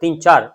3-4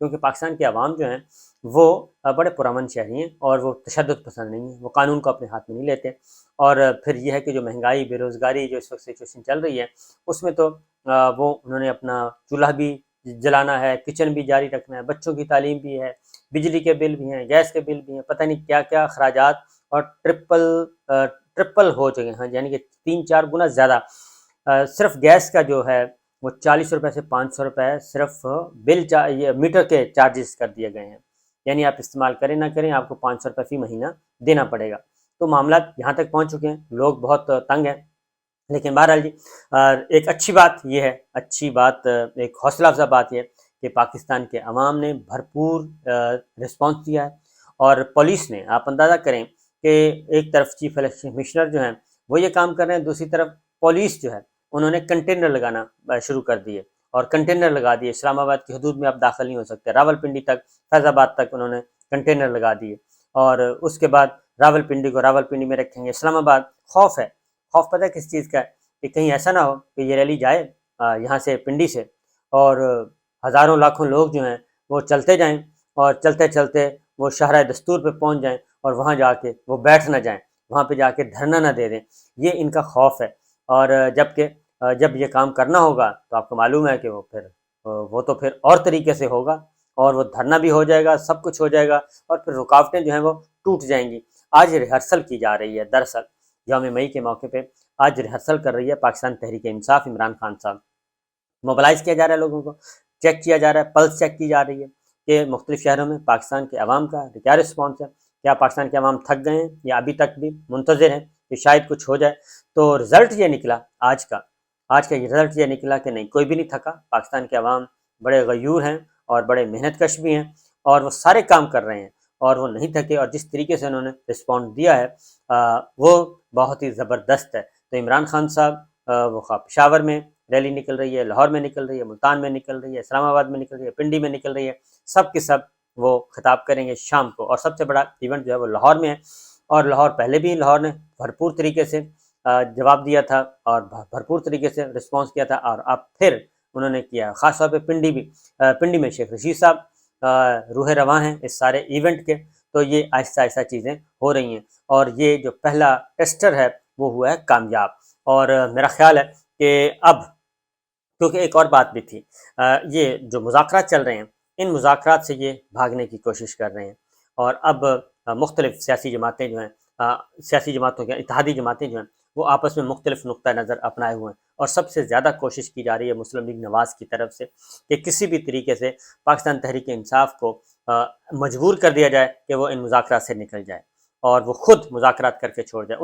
کیونکہ پاکستان کے عوام جو ہیں وہ بڑے پرامن شہری ہیں اور وہ تشدد پسند نہیں ہیں، وہ قانون کو اپنے ہاتھ میں نہیں لیتے۔ اور پھر یہ ہے کہ جو مہنگائی، بے روزگاری جو اس وقت سچویشن چل رہی ہے، اس میں تو وہ انہوں نے اپنا چولہا بھی جلانا ہے، کچن بھی جاری رکھنا ہے، بچوں کی تعلیم بھی ہے، بجلی کے بل بھی ہیں، گیس کے بل بھی ہیں، پتہ نہیں کیا کیا اخراجات، اور ٹرپل ہو چکے ہیں، یعنی کہ 3-4 گنا زیادہ۔ صرف گیس کا جو ہے وہ 40 روپے سے 500 روپے صرف یہ میٹر کے چارجز کر دیے گئے ہیں، یعنی آپ استعمال کریں نہ کریں آپ کو 500 روپے فی مہینہ دینا پڑے گا۔ تو معاملات یہاں تک پہنچ چکے ہیں، لوگ بہت تنگ ہیں۔ لیکن بہرحال جی، ایک اچھی بات یہ ہے، اچھی بات، ایک حوصلہ افزا بات یہ ہے کہ پاکستان کے عوام نے بھرپور رسپانس دیا ہے، اور پولیس نے، آپ اندازہ کریں کہ ایک طرف چیف الیکشن کمشنر جو ہیں وہ یہ کام کر رہے ہیں، دوسری طرف پولیس جو ہے انہوں نے کنٹینر لگانا شروع کر دیے، اور کنٹینر لگا دیے۔ اسلام آباد کی حدود میں آپ داخل نہیں ہو سکتے، راول پنڈی تک، فیض آباد تک انہوں نے کنٹینر لگا دیے، اور اس کے بعد راول پنڈی کو راول پنڈی میں رکھیں گے۔ اسلام آباد خوف ہے، خوف پتہ ہے کس چیز کا ہے؟ کہ کہیں ایسا نہ ہو کہ یہ ریلی جائے یہاں سے پنڈی سے، اور ہزاروں لاکھوں لوگ جو ہیں وہ چلتے جائیں، اور چلتے چلتے وہ شاہراہ دستور پہ پہنچ جائیں، اور وہاں جا کے وہ بیٹھ نہ جائیں، وہاں پہ جا کے دھرنا نہ دے دیں۔ یہ ان کا خوف ہے، اور جب یہ کام کرنا ہوگا تو آپ کو معلوم ہے کہ وہ تو پھر اور طریقے سے ہوگا، اور وہ دھرنا بھی ہو جائے گا، سب کچھ ہو جائے گا، اور پھر رکاوٹیں جو ہیں وہ ٹوٹ جائیں گی۔ آج ریہرسل کی جا رہی ہے، دراصل یوم مئی کے موقع پہ آج ریہرسل کر رہی ہے پاکستان تحریک انصاف، عمران خان صاحب۔ موبلائز کیا جا رہا ہے، لوگوں کو چیک کیا جا رہا ہے، پلس چیک کی جا رہی ہے کہ مختلف شہروں میں پاکستان کے عوام کا کیا رسپانس ہے، کیا پاکستان کے عوام تھک گئے ہیں یا ابھی تک بھی منتظر ہیں کہ شاید کچھ ہو جائے۔ تو رزلٹ یہ نکلا آج کا یہ رزلٹ یہ نکلا کہ نہیں، کوئی بھی نہیں تھکا۔ پاکستان کے عوام بڑے غیور ہیں اور بڑے محنت کش بھی ہیں، اور وہ سارے کام کر رہے ہیں، اور وہ نہیں تھکے، اور جس طریقے سے انہوں نے رسپونڈ دیا ہے وہ بہت ہی زبردست ہے۔ تو عمران خان صاحب وہ پشاور میں ریلی نکل رہی ہے، لاہور میں نکل رہی ہے، ملتان میں نکل رہی ہے، اسلام آباد میں نکل رہی ہے، پنڈی میں نکل رہی ہے، سب کے سب وہ خطاب کریں گے شام کو، اور سب سے بڑا ایونٹ جو ہے وہ لاہور میں ہے۔ اور لاہور پہلے بھی لاہور نے بھرپور طریقے سے جواب دیا تھا اور بھرپور طریقے سے رسپانس کیا تھا، اور اب پھر انہوں نے کیا، خاص طور پہ پنڈی میں شیخ رشید صاحب روح رواں ہیں اس سارے ایونٹ کے۔ تو یہ آہستہ آہستہ چیزیں ہو رہی ہیں، اور یہ جو پہلا ٹیسٹر ہے وہ ہوا ہے کامیاب، اور میرا خیال ہے کہ اب، کیونکہ ایک اور بات بھی تھی، یہ جو مذاکرات چل رہے ہیں، ان مذاکرات سے یہ بھاگنے کی کوشش کر رہے ہیں، اور اب مختلف سیاسی جماعتیں جو ہیں، سیاسی جماعتوں کے اتحادی جماعتیں جو ہیں، وہ آپس میں مختلف نقطہ نظر اپنائے ہوئے ہیں، اور سب سے زیادہ کوشش کی جا رہی ہے مسلم لیگ نواز کی طرف سے کہ کسی بھی طریقے سے پاکستان تحریک انصاف کو مجبور کر دیا جائے کہ وہ ان مذاکرات سے نکل جائے، اور وہ خود مذاکرات کر کے چھوڑ جائے۔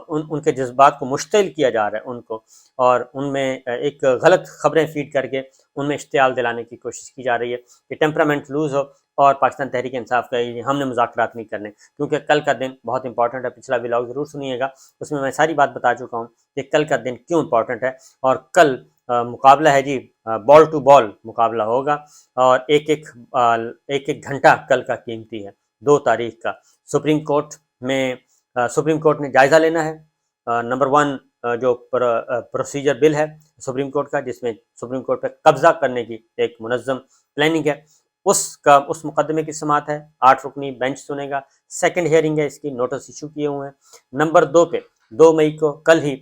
ان کے جذبات کو مشتعل کیا جا رہا ہے ان کو، اور ان میں ایک غلط خبریں فیڈ کر کے ان میں اشتعال دلانے کی کوشش کی جا رہی ہے کہ ٹیمپرامنٹ لوز ہو، اور پاکستان تحریک انصاف کا ہم نے مذاکرات نہیں کرنے، کیونکہ کل کا دن بہت امپورٹنٹ ہے۔ پچھلا ولاگ ضرور سنیے گا، اس میں ساری بات بتا چکا ہوں کہ کل کا دن کیوں امپورٹنٹ ہے، اور کل مقابلہ ہے جی، بال ٹو بال مقابلہ ہوگا، اور ایک ایک گھنٹہ کل کا قیمتی ہے، 2 تاریخ کا۔ سپریم کورٹ نے جائزہ لینا ہے، نمبر 1 جو پروسیجر بل ہے سپریم کورٹ کا، جس میں سپریم کورٹ پہ قبضہ کرنے کی ایک منظم پلاننگ ہے، اس مقدمے کی سماعت ہے، 8 رکنی بینچ سنے گا، سیکنڈ ہیئرنگ ہے اس کی، نوٹس ایشو کیے ہوئے ہیں۔ نمبر 2 پہ 2 مئی کو کل ہی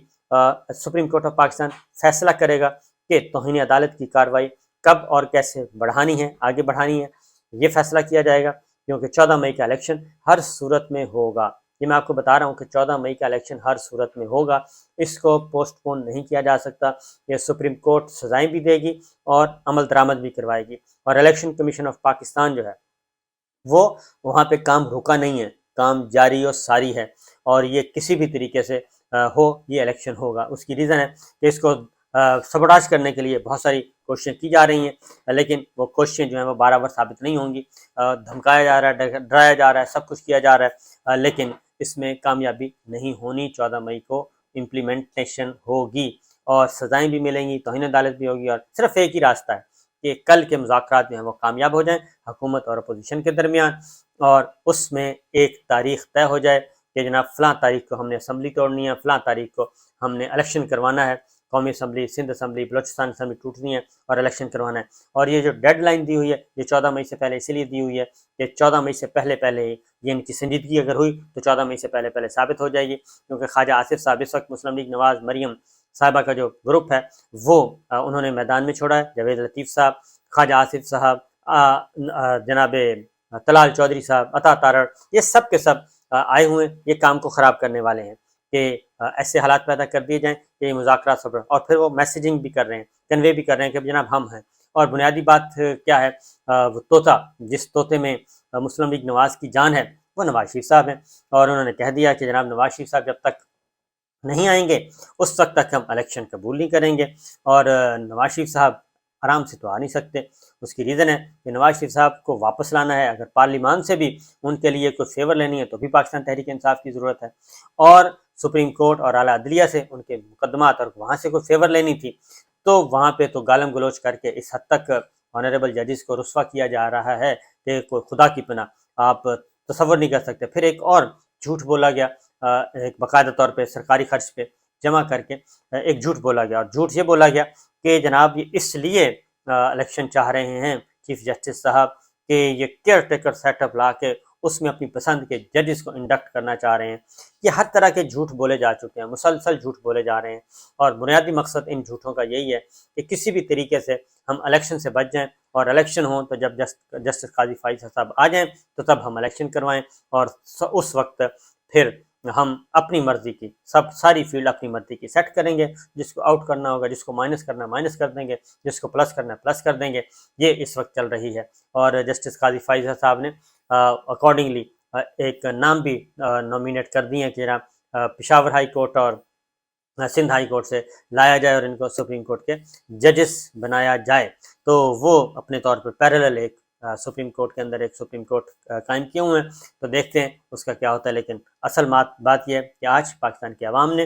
سپریم کورٹ آف پاکستان فیصلہ کرے گا کہ توہین عدالت کی کارروائی کب اور کیسے بڑھانی ہے، آگے بڑھانی ہے، یہ فیصلہ کیا جائے گا، کیونکہ 14 مئی کا الیکشن ہر صورت میں ہوگا۔ یہ میں آپ کو بتا رہا ہوں کہ 14 مئی کا الیکشن ہر صورت میں ہوگا، اس کو پوسٹ پون نہیں کیا جا سکتا۔ یہ سپریم کورٹ سزائیں بھی دے گی اور عمل درآمد بھی کروائے گی، اور الیکشن کمیشن آف پاکستان جو ہے وہ وہاں پہ کام رکا نہیں ہے، کام جاری و ساری ہے، اور یہ کسی بھی طریقے سے یہ الیکشن ہوگا۔ اس کی ریزن ہے کہ اس کو سبوٹاج کرنے کے لیے بہت ساری کوششیں کی جا رہی ہیں، لیکن وہ کوششیں جو ہیں وہ برابر ثابت نہیں ہوں گی، دھمکایا جا رہا ہے، ڈرایا جا رہا ہے، سب کچھ کیا جا رہا ہے، لیکن اس میں کامیابی نہیں ہونی۔ 14 مئی کو امپلیمنٹیشن ہوگی، اور سزائیں بھی ملیں گی، توہین عدالت بھی ہوگی، اور صرف ایک ہی راستہ ہے کہ کل کے مذاکرات جو ہیں وہ کامیاب ہو جائیں حکومت اور اپوزیشن کے درمیان، اور اس میں ایک تاریخ طے ہو جائے کہ جناب فلاں تاریخ کو ہم نے اسمبلی توڑنی ہے، فلاں تاریخ کو ہم نے الیکشن کروانا ہے، قومی assembly, Sindh assembly, Balochistan assembly twenty ہے اور الیکشن کروانا ہے۔ اور یہ جو ڈیڈ لائن دی ہوئی ہے یہ 14 مئی سے پہلے اسی لیے دی ہوئی ہے کہ 14 مئی سے پہلے یہ ان کی سنجیدگی اگر ہوئی تو 14 مئی سے پہلے ثابت ہو جائے گی، کیونکہ خواجہ آصف صاحب اس وقت مسلم لیگ نواز مریم صاحبہ کا جو گروپ ہے وہ انہوں نے میدان میں چھوڑا ہے۔ جاوید لطیف صاحب، خواجہ آصف صاحب، جناب طلال چودھری صاحب، عطا تارڑ، یہ سب کے سب آئے ہوئے ہیں، یہ کام کو خراب کرنے والے ہیں کہ ایسے حالات پیدا کر دیے جائیں کہ یہ مذاکرات سب، اور پھر وہ میسیجنگ بھی کر رہے ہیں، کنوے بھی کر رہے ہیں کہ جناب ہم ہیں۔ اور بنیادی بات کیا ہے، وہ طوطا جس طوطے میں مسلم لیگ نواز کی جان ہے وہ نواز شریف صاحب ہیں، اور انہوں نے کہہ دیا کہ جناب نواز شریف صاحب جب تک نہیں آئیں گے اس وقت تک ہم الیکشن قبول نہیں کریں گے۔ اور نواز شریف صاحب آرام سے تو آ نہیں سکتے، اس کی ریزن ہے کہ نواز شریف صاحب کو واپس لانا ہے، اگر پارلیمان سے بھی ان کے لیے کوئی فیور لینی ہے تو بھی پاکستان تحریک انصاف کی ضرورت ہے، اور سپریم کورٹ اور اعلیٰ عدلیہ سے ان کے مقدمات اور وہاں سے کوئی فیور لینی تھی تو وہاں پہ تو گالم گلوچ کر کے اس حد تک آنریبل ججز کو رسوا کیا جا رہا ہے کہ کوئی خدا کی پناہ آپ تصور نہیں کر سکتے۔ پھر ایک اور جھوٹ بولا گیا، ایک باقاعدہ طور پہ سرکاری خرچ پہ جمع کر کے ایک جھوٹ بولا گیا، اور جھوٹ یہ بولا گیا کہ جناب یہ اس لیے الیکشن چاہ رہے ہیں چیف جسٹس صاحب کہ یہ کیئر ٹیکر سیٹ اپ لا کے اس میں اپنی پسند کے ججز کو انڈکٹ کرنا چاہ رہے ہیں۔ یہ ہر طرح کے جھوٹ بولے جا چکے ہیں، مسلسل جھوٹ بولے جا رہے ہیں، اور بنیادی مقصد ان جھوٹوں کا یہی ہے کہ کسی بھی طریقے سے ہم الیکشن سے بچ جائیں، اور الیکشن ہوں تو جب جسٹس قاضی فائز صاحب آ جائیں تو تب ہم الیکشن کروائیں، اور اس وقت پھر ہم اپنی مرضی کی ساری فیلڈ اپنی مرضی کی سیٹ کریں گے، جس کو آؤٹ کرنا ہوگا، جس کو مائنس کرنا ہے مائنس کر دیں گے، جس کو پلس کرنا ہے پلس کر دیں گے۔ یہ اس وقت چل رہی ہے، اور جسٹس قاضی فائز صاحب نے اکارڈنگلی ایک نام بھی نامینیٹ کر دی ہیں کہ جناب پشاور ہائی کورٹ اور سندھ ہائی کورٹ سے لایا جائے اور ان کو سپریم کورٹ کے ججز بنایا جائے، تو وہ اپنے طور پر پیرالل ایک سپریم کورٹ کے اندر ایک سپریم کورٹ قائم کیے ہوئے ہیں، تو دیکھتے ہیں اس کا کیا ہوتا ہے۔ لیکن اصل بات یہ ہے کہ آج پاکستان کی عوام نے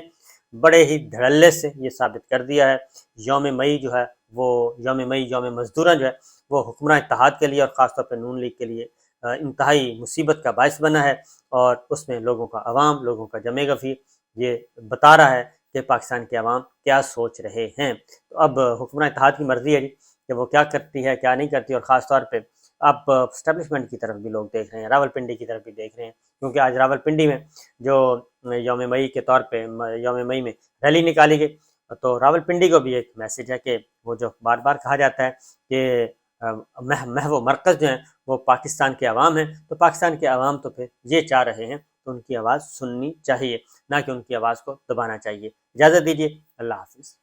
بڑے ہی دھڑلے سے یہ ثابت کر دیا ہے، یوم مئی جو ہے وہ یوم مزدوراں جو ہے وہ حکمراں اتحاد کے لیے اور خاص طور پہ نون لیگ کے لیے انتہائی مصیبت کا باعث بنا ہے، اور اس میں لوگوں کا عوام، لوگوں کا جمع غفیر یہ بتا رہا ہے کہ پاکستان کے عوام کیا سوچ رہے ہیں۔ تو اب حکمراں اتحاد کی مرضی ہے کہ وہ کیا کرتی ہے کیا نہیں کرتی، اور خاص طور پہ اب اسٹیبلشمنٹ کی طرف بھی لوگ دیکھ رہے ہیں، راول پنڈی کی طرف بھی دیکھ رہے ہیں، کیونکہ آج راول پنڈی میں جو یوم مئی کے طور پہ یوم مئی میں ریلی نکالی گئی، تو راول پنڈی کو بھی ایک میسیج ہے کہ وہ جو بار بار کہا جاتا ہے کہ محو مرکز جو ہیں وہ پاکستان کے عوام ہیں، تو پاکستان کے عوام تو پھر یہ چاہ رہے ہیں تو ان کی آواز سننی چاہیے، نہ کہ ان کی آواز کو دبانا چاہیے۔ اجازت دیجیے، اللہ حافظ۔